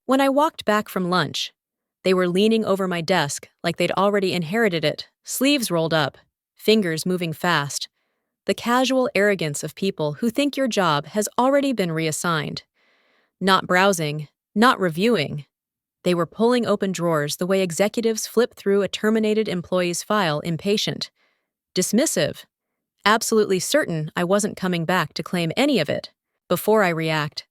When I walked back from lunch, they were leaning over my desk like they'd already inherited it, sleeves rolled up, fingers moving fast. The casual arrogance of people who think your job has already been reassigned. Not browsing, not reviewing. They were pulling open drawers the way executives flip through a terminated employee's file, impatient. Dismissive. Absolutely certain I wasn't coming back to claim any of it. Before I react,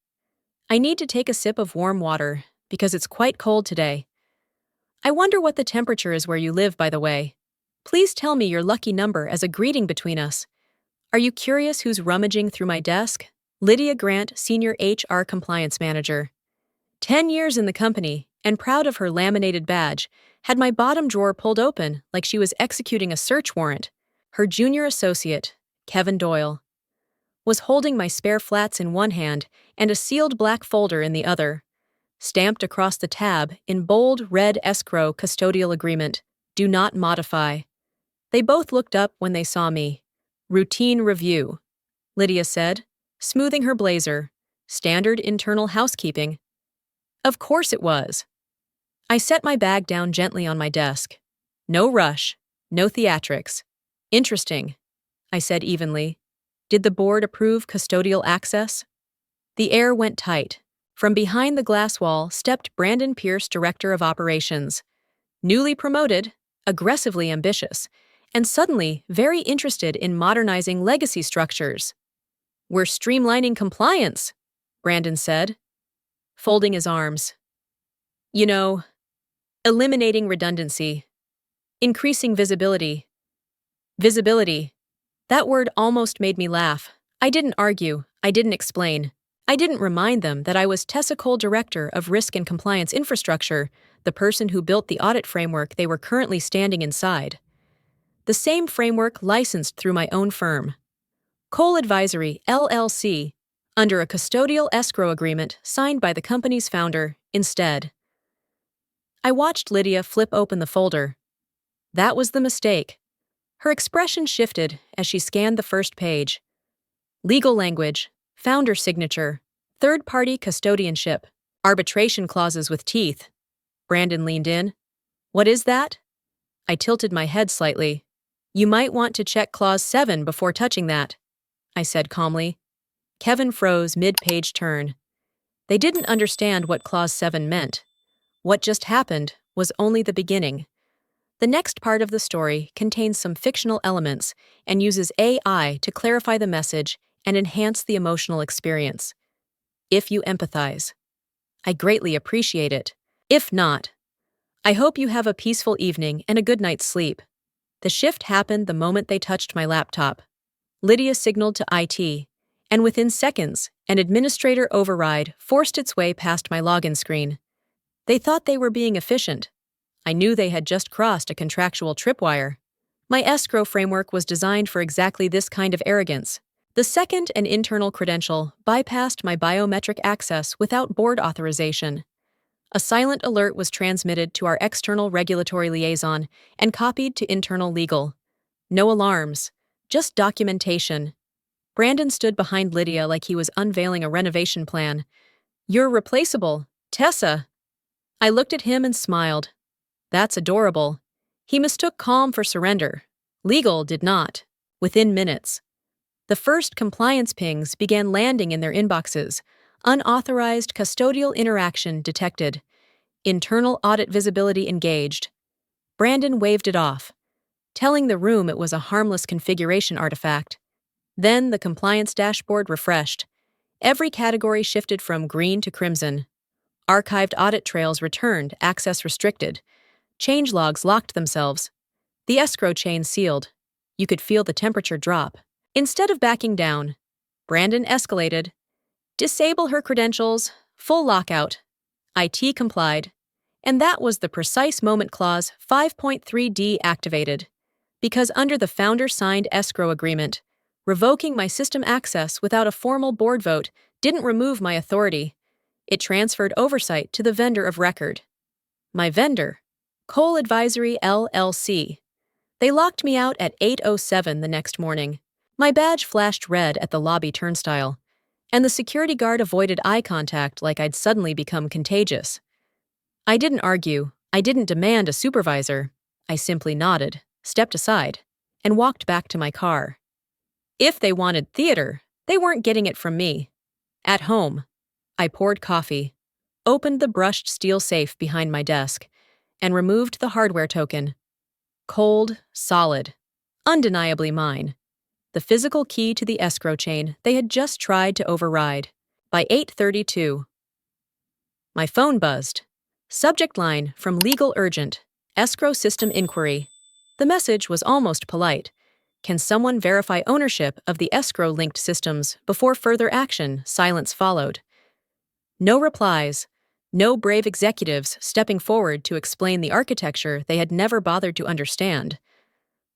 I need to take a sip of warm water because it's quite cold today. I wonder what the temperature is where you live, by the way. Please tell me your lucky number as a greeting between us. Are you curious who's rummaging through my desk? Lydia Grant, Senior HR Compliance Manager. 10 years in the company, and proud of her laminated badge, had my bottom drawer pulled open like she was executing a search warrant. Her junior associate, Kevin Doyle, was holding my spare flats in one hand and a sealed black folder in the other. Stamped across the tab in bold red Escrow custodial agreement, do not modify. They both looked up when they saw me. Routine review, Lydia said, smoothing her blazer. Standard internal housekeeping. Of course it was. I set my bag down gently on my desk. No rush, no theatrics. Interesting, I said evenly. Did the board approve custodial access? The air went tight. From behind the glass wall stepped Brandon Pierce, Director of Operations. Newly promoted, aggressively ambitious, and suddenly very interested in modernizing legacy structures. We're streamlining compliance, Brandon said, folding his arms. You know, eliminating redundancy, increasing visibility. Visibility. That word almost made me laugh. I didn't argue, I didn't explain. I didn't remind them that I was Tessa Cole, Director of Risk and Compliance Infrastructure, the person who built the audit framework they were currently standing inside. The same framework licensed through my own firm, Cole Advisory, LLC, under a custodial escrow agreement signed by the company's founder, instead. I watched Lydia flip open the folder. That was the mistake. Her expression shifted as she scanned the first page. Legal language, founder signature, third-party custodianship, arbitration clauses with teeth. Brandon leaned in. What is that? I tilted my head slightly. You might want to check Clause 7 before touching that, I said calmly. Kevin froze mid-page turn. They didn't understand what Clause 7 meant. What just happened was only the beginning. The next part of the story contains some fictional elements and uses AI to clarify the message and enhance the emotional experience. If you empathize, I greatly appreciate it. If not, I hope you have a peaceful evening and a good night's sleep. The shift happened the moment they touched my laptop. Lydia signaled to IT, and within seconds, an administrator override forced its way past my login screen. They thought they were being efficient. I knew they had just crossed a contractual tripwire. My escrow framework was designed for exactly this kind of arrogance. The second, an internal credential, bypassed my biometric access without board authorization. A silent alert was transmitted to our external regulatory liaison and copied to internal legal. No alarms, just documentation. Brandon stood behind Lydia like he was unveiling a renovation plan. You're replaceable, Tessa. I looked at him and smiled. That's adorable. He mistook calm for surrender. Legal did not. Within minutes, the first compliance pings began landing in their inboxes. Unauthorized custodial interaction detected. Internal audit visibility engaged. Brandon waved it off, telling the room it was a harmless configuration artifact. Then the compliance dashboard refreshed. Every category shifted from green to crimson. Archived audit trails returned, access restricted. Changelogs locked themselves. The escrow chain sealed. You could feel the temperature drop. Instead of backing down, Brandon escalated. Disable her credentials, full lockout. IT complied. And that was the precise moment Clause 5.3D activated. Because under the founder-signed escrow agreement, revoking my system access without a formal board vote didn't remove my authority. It transferred oversight to the vendor of record. My vendor, Cole Advisory, LLC. They locked me out at 8:07 the next morning. My badge flashed red at the lobby turnstile, and the security guard avoided eye contact like I'd suddenly become contagious. I didn't argue. I didn't demand a supervisor. I simply nodded, stepped aside, and walked back to my car. If they wanted theater, they weren't getting it from me. At home, I poured coffee, opened the brushed steel safe behind my desk, and removed the hardware token. Cold, solid, undeniably mine. The physical key to the escrow chain they had just tried to override. By 8:32, my phone buzzed. Subject line from Legal Urgent, Escrow System Inquiry. The message was almost polite. Can someone verify ownership of the escrow-linked systems before further action? Silence followed. No replies. No brave executives stepping forward to explain the architecture they had never bothered to understand.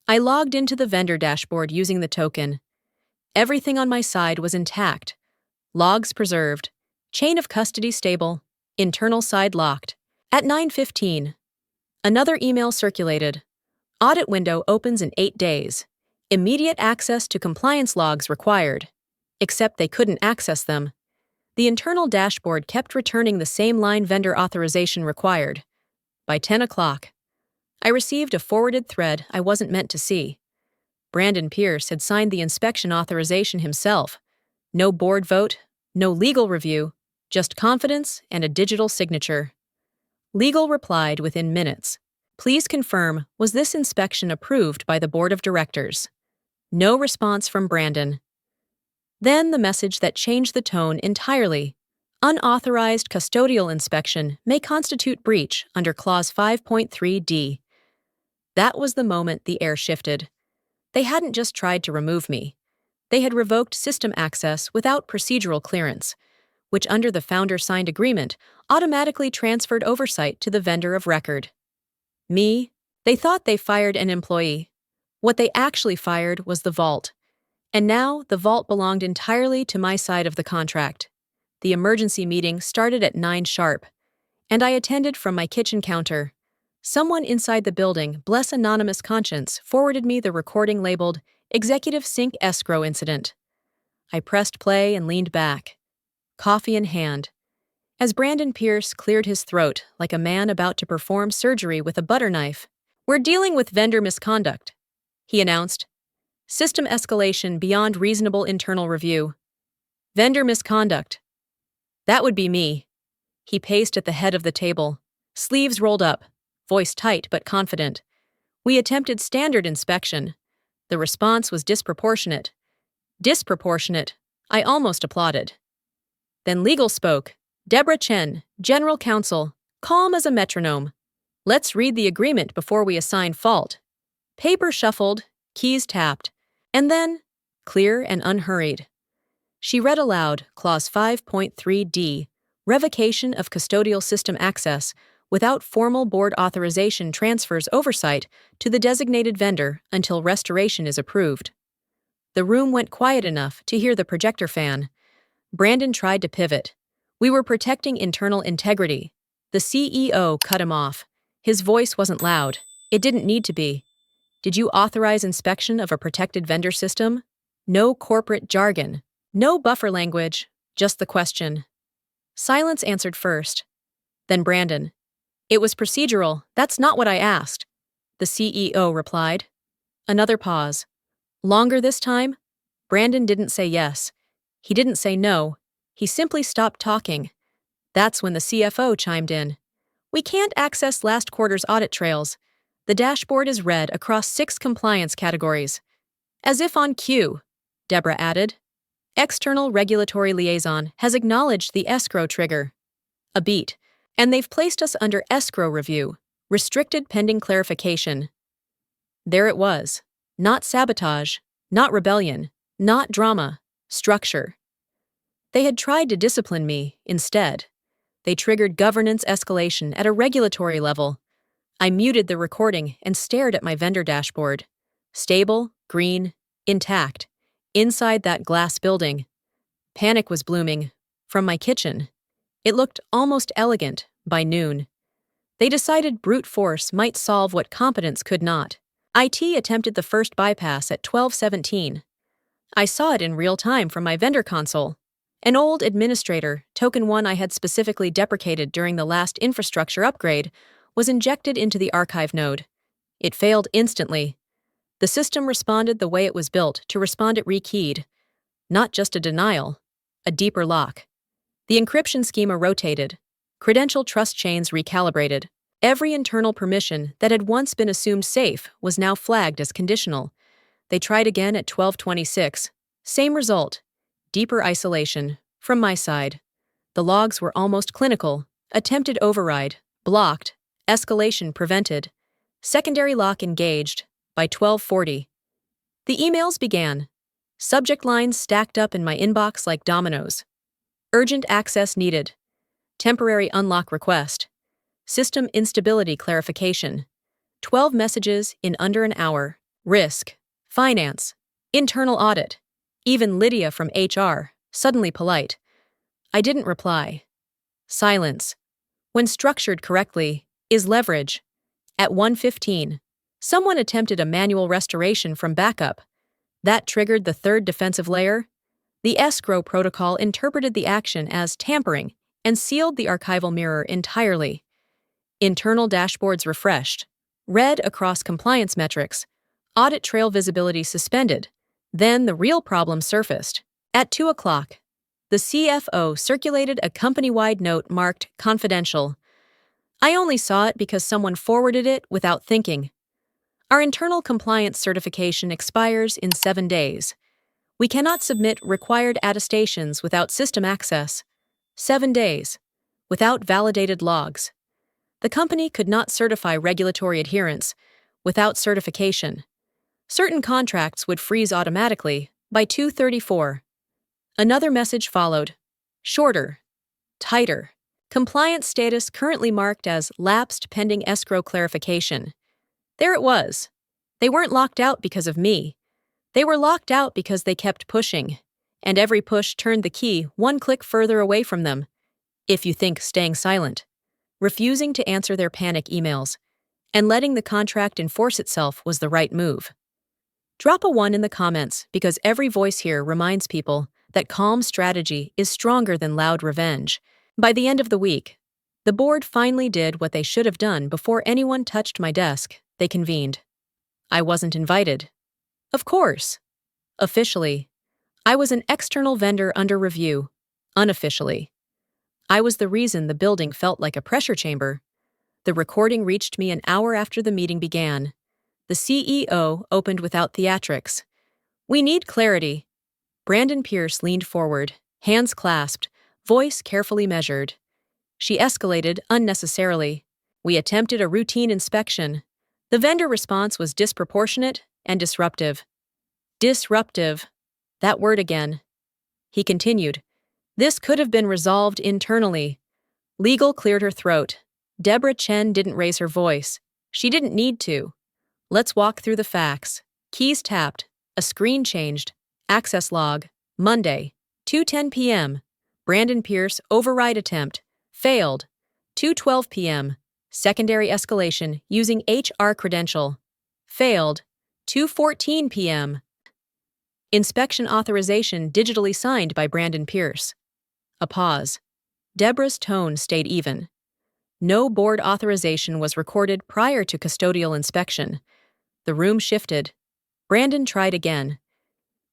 I logged into the vendor dashboard using the token. Everything on my side was intact. Logs preserved. Chain of custody stable. Internal side locked. At 9:15, another email circulated. Audit window opens in 8 days. Immediate access to compliance logs required. Except they couldn't access them. The internal dashboard kept returning the same line vendor authorization required. By 10 o'clock, I received a forwarded thread I wasn't meant to see. Brandon Pierce had signed the inspection authorization himself. No board vote, no legal review, just confidence and a digital signature. Legal replied within minutes. Please confirm, was this inspection approved by the board of directors? No response from Brandon. Then the message that changed the tone entirely. Unauthorized custodial inspection may constitute breach under Clause 5.3d. That was the moment the air shifted. They hadn't just tried to remove me. They had revoked system access without procedural clearance, which under the founder-signed agreement automatically transferred oversight to the vendor of record. Me? They thought they fired an employee. What they actually fired was the vault. And now the vault belonged entirely to my side of the contract. The emergency meeting started at 9 sharp, and I attended from my kitchen counter. Someone inside the building, bless anonymous conscience, forwarded me the recording labeled Executive Sync Escrow Incident. I pressed play and leaned back, coffee in hand, as Brandon Pierce cleared his throat like a man about to perform surgery with a butter knife. We're dealing with vendor misconduct, he announced. System escalation beyond reasonable internal review. Vendor misconduct. That would be me. He paced at the head of the table, sleeves rolled up, voice tight but confident. We attempted standard inspection. The response was disproportionate. Disproportionate. I almost applauded. Then legal spoke. Deborah Chen, General Counsel, calm as a metronome. Let's read the agreement before we assign fault. Paper shuffled, keys tapped, and then, clear and unhurried. She read aloud Clause 5.3d, revocation of custodial system access without formal board authorization transfers oversight to the designated vendor until restoration is approved. The room went quiet enough to hear the projector fan. Brandon tried to pivot. We were protecting internal integrity. The CEO cut him off. His voice wasn't loud. It didn't need to be. Did you authorize inspection of a protected vendor system? No corporate jargon. No buffer language. Just the question. Silence answered first. Then Brandon. It was procedural. That's not what I asked. The CEO replied. Another pause. Longer this time? Brandon didn't say yes. He didn't say no. He simply stopped talking. That's when the CFO chimed in. We can't access last quarter's audit trails. The dashboard is red across 6 compliance categories. As if on cue, Deborah added. External Regulatory Liaison has acknowledged the escrow trigger. A beat. And they've placed us under escrow review, restricted pending clarification. There it was. Not sabotage, not rebellion, not drama, structure. They had tried to discipline me, instead. They triggered governance escalation at a regulatory level. I muted the recording and stared at my vendor dashboard. Stable, green, intact, inside that glass building. Panic was blooming. From my kitchen. It looked almost elegant by noon. They decided brute force might solve what competence could not. IT attempted the first bypass at 12:17. I saw it in real time from my vendor console. An old administrator, token 1 I had specifically deprecated during the last infrastructure upgrade, was injected into the archive node. It failed instantly. The system responded the way it was built to respond it rekeyed. Not just a denial, a deeper lock. The encryption schema rotated. Credential trust chains recalibrated. Every internal permission that had once been assumed safe was now flagged as conditional. They tried again at 12:26. Same result. Deeper isolation. From my side. The logs were almost clinical. Attempted override. Blocked. Escalation prevented. Secondary lock engaged. By 12:40. The emails began. Subject lines stacked up in my inbox like dominoes. Urgent access needed. Temporary unlock request. System instability clarification. 12 messages in under an hour. Risk. Finance. Internal audit. Even Lydia from HR, suddenly polite. I didn't reply. Silence. When structured correctly, is leverage. At 1:15, someone attempted a manual restoration from backup. That triggered the third defensive layer. The Escrow protocol interpreted the action as tampering and sealed the archival mirror entirely. Internal dashboards refreshed. Red across compliance metrics. Audit trail visibility suspended. Then the real problem surfaced. At 2 o'clock, the CFO circulated a company-wide note marked confidential. I only saw it because someone forwarded it without thinking. Our internal compliance certification expires in 7 days. We cannot submit required attestations without system access. 7 days. Without validated logs. The company could not certify regulatory adherence without certification. Certain contracts would freeze automatically by 2:34. Another message followed. Shorter. Tighter. Compliance status currently marked as lapsed pending escrow clarification. There it was. They weren't locked out because of me. They were locked out because they kept pushing, and every push turned the key one click further away from them. If you think staying silent, refusing to answer their panic emails, and letting the contract enforce itself was the right move. Drop a 1 in the comments because every voice here reminds people that calm strategy is stronger than loud revenge. By the end of the week, the board finally did what they should have done before anyone touched my desk. They convened. I wasn't invited. Of course. Officially, I was an external vendor under review. Unofficially, I was the reason the building felt like a pressure chamber. The recording reached me an hour after the meeting began. The CEO opened without theatrics. We need clarity. Brandon Pierce leaned forward, hands clasped, voice carefully measured. She escalated unnecessarily. We attempted a routine inspection. The vendor response was disproportionate and disruptive. Disruptive. That word again. He continued. This could have been resolved internally. Legal cleared her throat. Deborah Chen didn't raise her voice. She didn't need to. Let's walk through the facts. Keys tapped. A screen changed. Access log. Monday. 2:10 p.m. Brandon Pierce override attempt. Failed. 2:12 p.m. Secondary escalation using HR credential. Failed. 2:14 p.m. Inspection authorization digitally signed by Brandon Pierce. A pause. Deborah's tone stayed even. No board authorization was recorded prior to custodial inspection. The room shifted. Brandon tried again.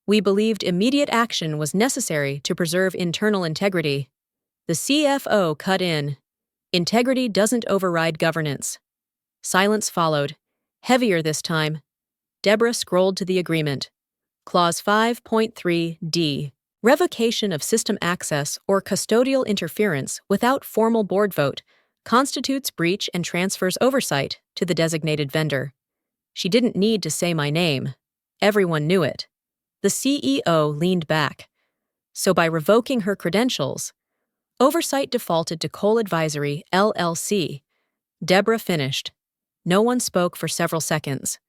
We believed immediate action was necessary to preserve internal integrity. The CFO cut in. Integrity doesn't override governance. Silence followed. Heavier this time. Deborah scrolled to the agreement. Clause 5.3d. Revocation of system access or custodial interference without formal board vote constitutes breach and transfers oversight to the designated vendor. She didn't need to say my name. Everyone knew it. The CEO leaned back. So by revoking her credentials, oversight defaulted to Cole Advisory, LLC. Deborah finished. No one spoke for several seconds.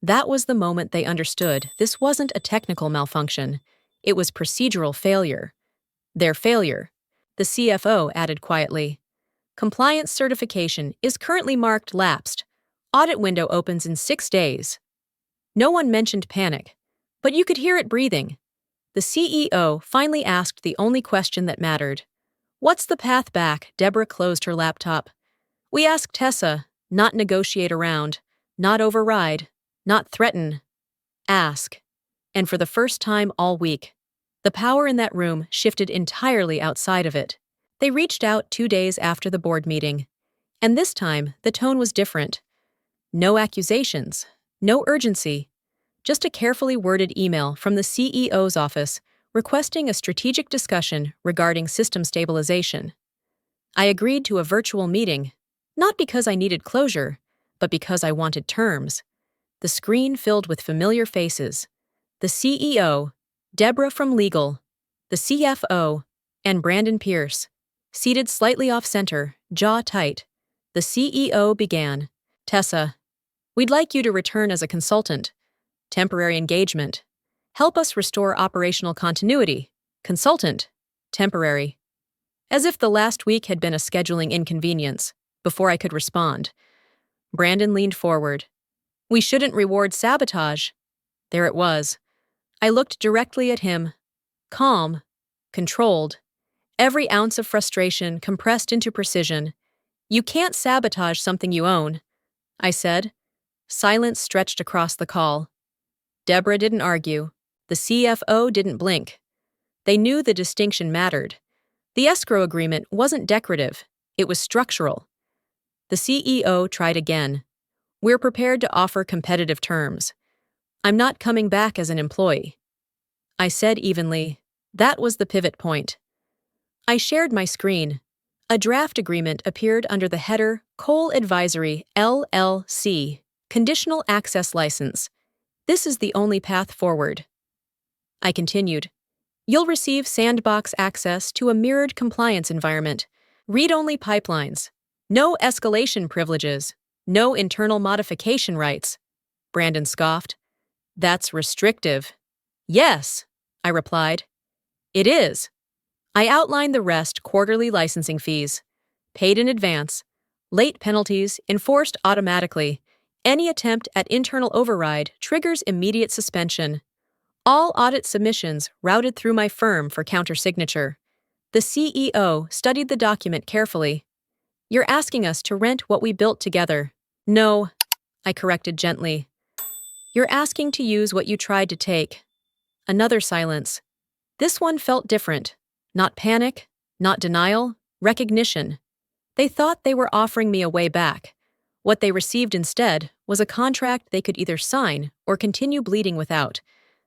That was the moment they understood this wasn't a technical malfunction. It was procedural failure. Their failure. The CFO added quietly. Compliance certification is currently marked lapsed. Audit window opens in 6 days. No one mentioned panic, but you could hear it breathing. the CEO finally asked the only question that mattered. "What's the path back?" Deborah closed her laptop. "We ask Tessa, not negotiate around, not override, not threaten. Ask." And for the first time all week, the power in that room shifted entirely outside of it. They reached out 2 days after the board meeting. And this time, the tone was different. No accusations, no urgency, just a carefully worded email from the CEO's office requesting a strategic discussion regarding system stabilization. I agreed to a virtual meeting, not because I needed closure, but because I wanted terms. The screen filled with familiar faces. The CEO, Deborah from Legal, the CFO, and Brandon Pierce, seated slightly off-center, jaw tight. The CEO began. "Tessa, we'd like you to return as a consultant. Temporary engagement. Help us restore operational continuity. Consultant. Temporary." As if the last week had been a scheduling inconvenience, before I could respond. Brandon leaned forward. "We shouldn't reward sabotage." There it was. I looked directly at him. Calm. Controlled. Every ounce of frustration compressed into precision. "You can't sabotage something you own," I said. Silence stretched across the call. Deborah didn't argue. The CFO didn't blink. They knew the distinction mattered. The escrow agreement wasn't decorative. It was structural. The CEO tried again. "We're prepared to offer competitive terms. I'm not coming back as an employee." I said evenly. That was the pivot point. I shared my screen. A draft agreement appeared under the header Cole Advisory, LLC, Conditional Access License. "This is the only path forward." I continued. "You'll receive sandbox access to a mirrored compliance environment, read-only pipelines, no escalation privileges, no internal modification rights." Brandon scoffed. "That's restrictive." "Yes," I replied. "It is." I outlined the rest: quarterly licensing fees, paid in advance, late penalties enforced automatically. Any attempt at internal override triggers immediate suspension. All audit submissions routed through my firm for countersignature. The CEO studied the document carefully. "You're asking us to rent what we built together." "No," I corrected gently. "You're asking to use what you tried to take." Another silence. This one felt different. Not panic, not denial, recognition. They thought they were offering me a way back. What they received instead was a contract they could either sign or continue bleeding without.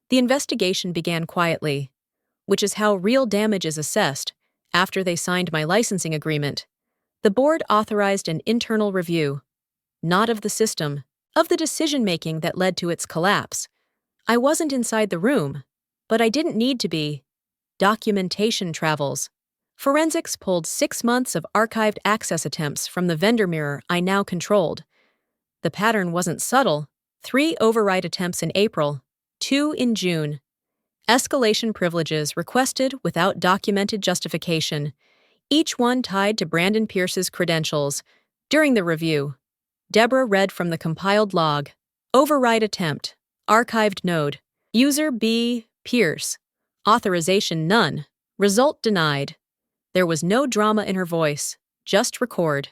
The investigation began quietly, which is how real damage is assessed. After they signed my licensing agreement, the board authorized an internal review, not of the system, of the decision-making that led to its collapse. I wasn't inside the room, but I didn't need to be. Documentation travels. Forensics pulled 6 months of archived access attempts from the vendor mirror I now controlled. The pattern wasn't subtle. 3 override attempts in April, 2 in June. Escalation privileges requested without documented justification, each one tied to Brandon Pierce's credentials. During the review, Deborah read from the compiled log. Override attempt. Archived node. User B. Pierce. Authorization none. Result denied. There was no drama in her voice, just record.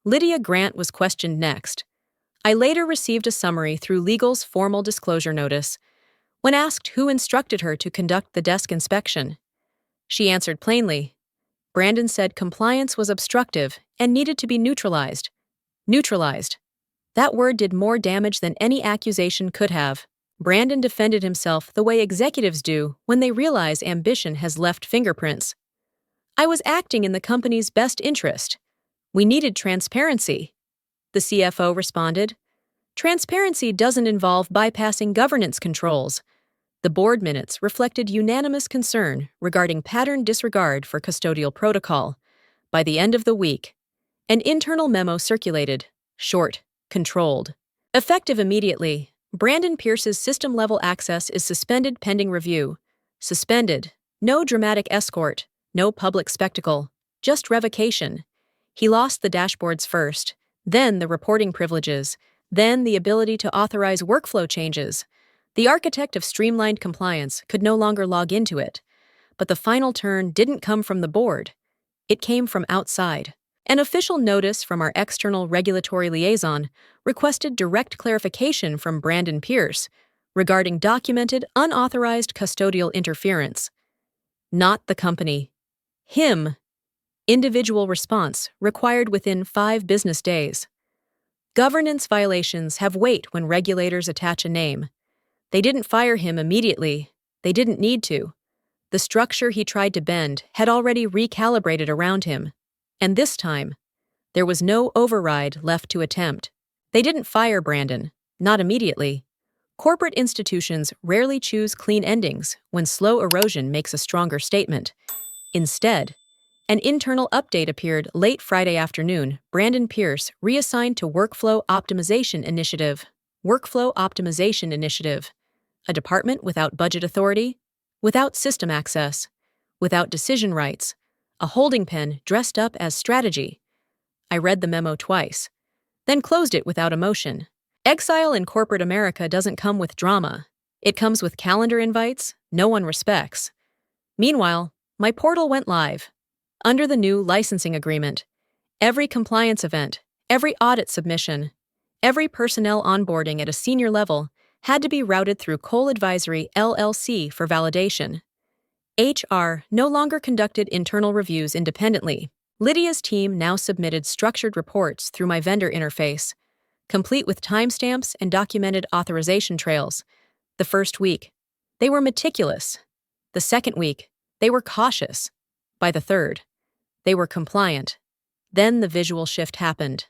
Lydia Grant was questioned next. I later received a summary through Legal's formal disclosure notice. When asked who instructed her to conduct the desk inspection, she answered plainly. Brandon said compliance was obstructive and needed to be neutralized. Neutralized. That word did more damage than any accusation could have. Brandon defended himself the way executives do when they realize ambition has left fingerprints. "I was acting in the company's best interest. We needed transparency." The CFO responded. "Transparency doesn't involve bypassing governance controls." The board minutes reflected unanimous concern regarding pattern disregard for custodial protocol. By the end of the week, an internal memo circulated. Short, controlled. Effective immediately. Brandon Pierce's system-level access is suspended pending review. Suspended. No dramatic escort. No public spectacle. Just revocation. He lost the dashboards first, then the reporting privileges, then the ability to authorize workflow changes. The architect of streamlined compliance could no longer log into it, but the final turn didn't come from the board. It came from outside. An official notice from our external regulatory liaison requested direct clarification from Brandon Pierce regarding documented, unauthorized custodial interference. Not the company. Him. Individual response required within 5 business days. Governance violations have weight when regulators attach a name. They didn't fire him immediately. They didn't need to. The structure he tried to bend had already recalibrated around him. And this time, there was no override left to attempt. They didn't fire Brandon, not immediately. Corporate institutions rarely choose clean endings when slow erosion makes a stronger statement. Instead, an internal update appeared late Friday afternoon. Brandon Pierce reassigned to Workflow Optimization Initiative. Workflow Optimization Initiative. A department without budget authority, without system access, without decision rights, a holding pen dressed up as strategy. I read the memo twice, then closed it without emotion. Exile in corporate America doesn't come with drama. It comes with calendar invites no one respects. Meanwhile, my portal went live. Under the new licensing agreement, every compliance event, every audit submission, every personnel onboarding at a senior level had to be routed through Cole Advisory LLC for validation. HR no longer conducted internal reviews independently. Lydia's team now submitted structured reports through my vendor interface, complete with timestamps and documented authorization trails. The first week, they were meticulous. The second week, they were cautious. By the third, they were compliant. Then the visual shift happened.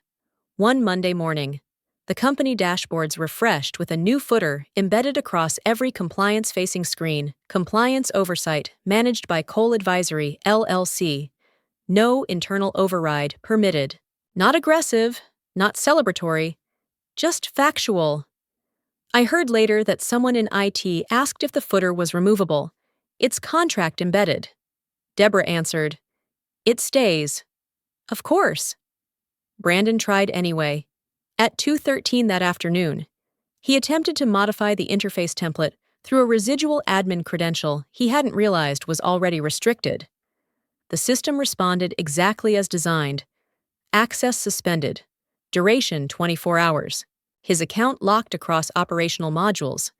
One Monday morning, the company dashboards refreshed with a new footer embedded across every compliance-facing screen. Compliance oversight managed by Cole Advisory LLC. No internal override permitted. Not aggressive, not celebratory, just factual. I heard later that someone in IT asked if the footer was removable. It's contract embedded. Deborah answered, "It stays." Of course. Brandon tried anyway. At 2:13 that afternoon, he attempted to modify the interface template through a residual admin credential he hadn't realized was already restricted. The system responded exactly as designed. Access suspended. Duration 24 hours. His account locked across operational modules.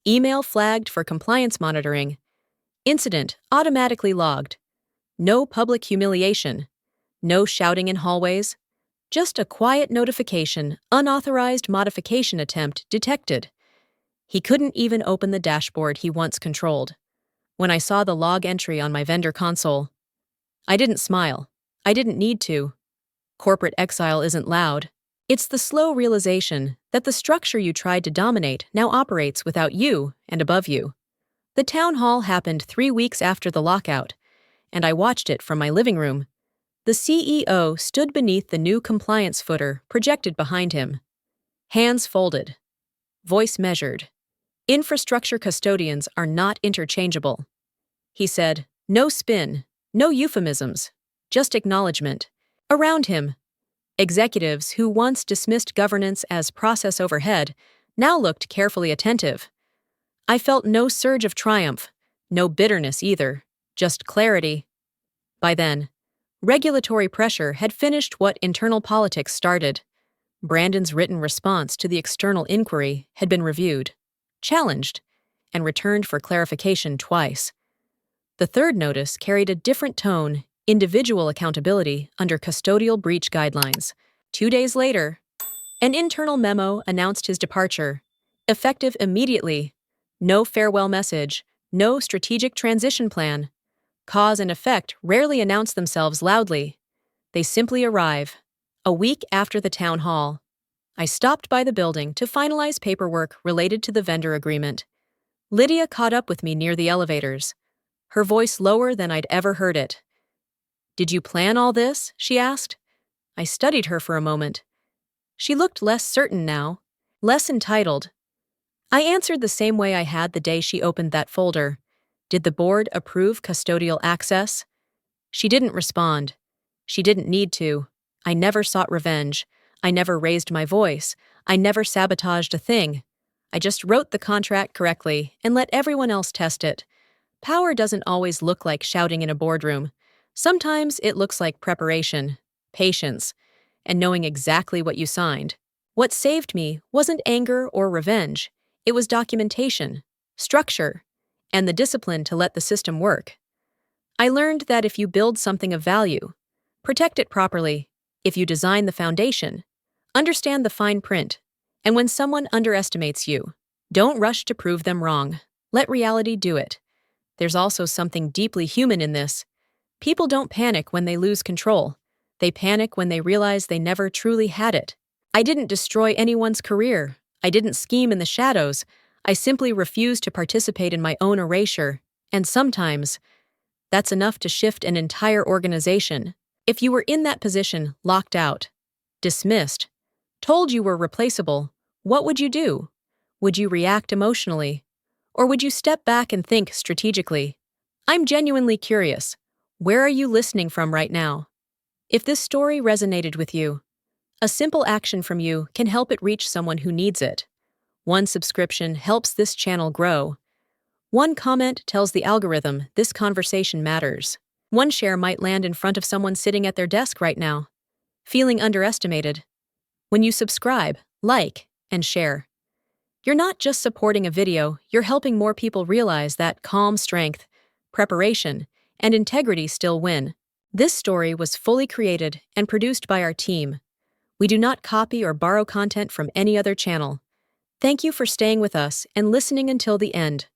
Email flagged for compliance monitoring. Incident automatically logged. No public humiliation. No shouting in hallways. Just a quiet notification, unauthorized modification attempt detected. He couldn't even open the dashboard he once controlled. When I saw the log entry on my vendor console, I didn't smile. I didn't need to. Corporate exile isn't loud. It's the slow realization that the structure you tried to dominate now operates without you and above you. The town hall happened 3 weeks after the lockout, and I watched it from my living room. The CEO stood beneath the new compliance footer projected behind him. Hands folded. Voice measured. Infrastructure custodians are not interchangeable. He said, no spin, no euphemisms, just acknowledgement. Around him, executives who once dismissed governance as process overhead now looked carefully attentive. I felt no surge of triumph, no bitterness either, just clarity. By then, regulatory pressure had finished what internal politics started. Brandon's written response to the external inquiry had been reviewed, challenged, and returned for clarification twice. The third notice carried a different tone: individual accountability under custodial breach guidelines. 2 days later, an internal memo announced his departure, effective immediately. No farewell message, no strategic transition plan. Cause and effect rarely announce themselves loudly. They simply arrive. A week after the town hall, I stopped by the building to finalize paperwork related to the vendor agreement. Lydia caught up with me near the elevators, her voice lower than I'd ever heard it. "Did you plan all this?" she asked. I studied her for a moment. She looked less certain now, less entitled. I answered the same way I had the day she opened that folder. Did the board approve custodial access? She didn't respond. She didn't need to. I never sought revenge. I never raised my voice. I never sabotaged a thing. I just wrote the contract correctly and let everyone else test it. Power doesn't always look like shouting in a boardroom. Sometimes it looks like preparation, patience, and knowing exactly what you signed. What saved me wasn't anger or revenge. It was documentation, structure, and the discipline to let the system work. I learned that if you build something of value, protect it properly. If you design the foundation, understand the fine print. And when someone underestimates you, don't rush to prove them wrong. Let reality do it. There's also something deeply human in this. People don't panic when they lose control. They panic when they realize they never truly had it. I didn't destroy anyone's career. I didn't scheme in the shadows. I simply refused to participate in my own erasure. And sometimes, that's enough to shift an entire organization. If you were in that position, locked out, dismissed, told you were replaceable, what would you do? Would you react emotionally? Or would you step back and think strategically? I'm genuinely curious. Where are you listening from right now? If this story resonated with you, a simple action from you can help it reach someone who needs it. One subscription helps this channel grow. One comment tells the algorithm this conversation matters. One share might land in front of someone sitting at their desk right now, feeling underestimated. When you subscribe, like, and share, you're not just supporting a video, you're helping more people realize that calm strength, preparation, and integrity still win. This story was fully created and produced by our team. We do not copy or borrow content from any other channel. Thank you for staying with us and listening until the end.